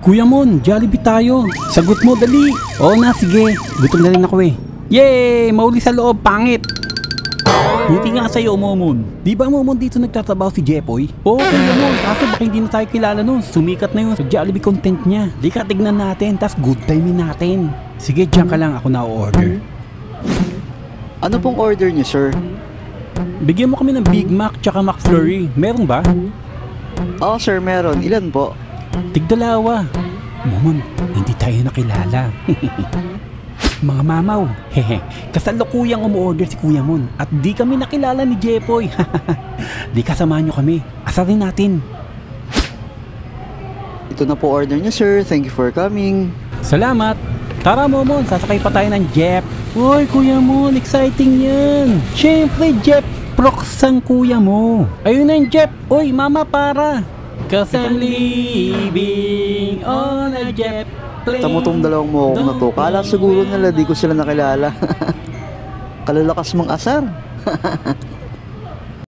Kuya Mon, Jollibee tayo. Sagot mo, dali. Oo na, sige. Gutom na rin ako eh. Yay! Mauli sa loob, pangit. Buti nga sa'yo, Momon. Di ba, Momon, dito nagtatrabaho si Jepoy? Oo, Kuya Mon. Kaso baka hindi na tayo kilala nun. Sumikat na yun sa Jollibee content niya. Di ka tignan natin, tas good timein natin. Sige, diyan ka lang. Ako na order. Ano pong order niyo, sir? Bigyan mo kami ng Big Mac tsaka McFlurry. Meron ba? Oo, sir, meron. Ilan po? Tigdalawa. Momon, hindi tayo nakilala. Mga mamaw. Hehe. Kasalukuyang umuorder si Kuya Mon. At di kami nakilala ni Jepoy. Di kasamahan nyo kami. Asarin natin. Ito na po order niyo, sir. Thank you for coming. Salamat. Tara, Momon, sasakay pa tayo ng jeep. Uy, Kuya Mon, exciting yan. Siyempre, jeep prox ang kuya mo. Ayun na yung jeep. Uy, mama, para. Cause I'm living on a jet plane. Tamo tong dalawang mo akong na to. Kala siguro nila di ko sila nakilala. Kalalakas mang asar.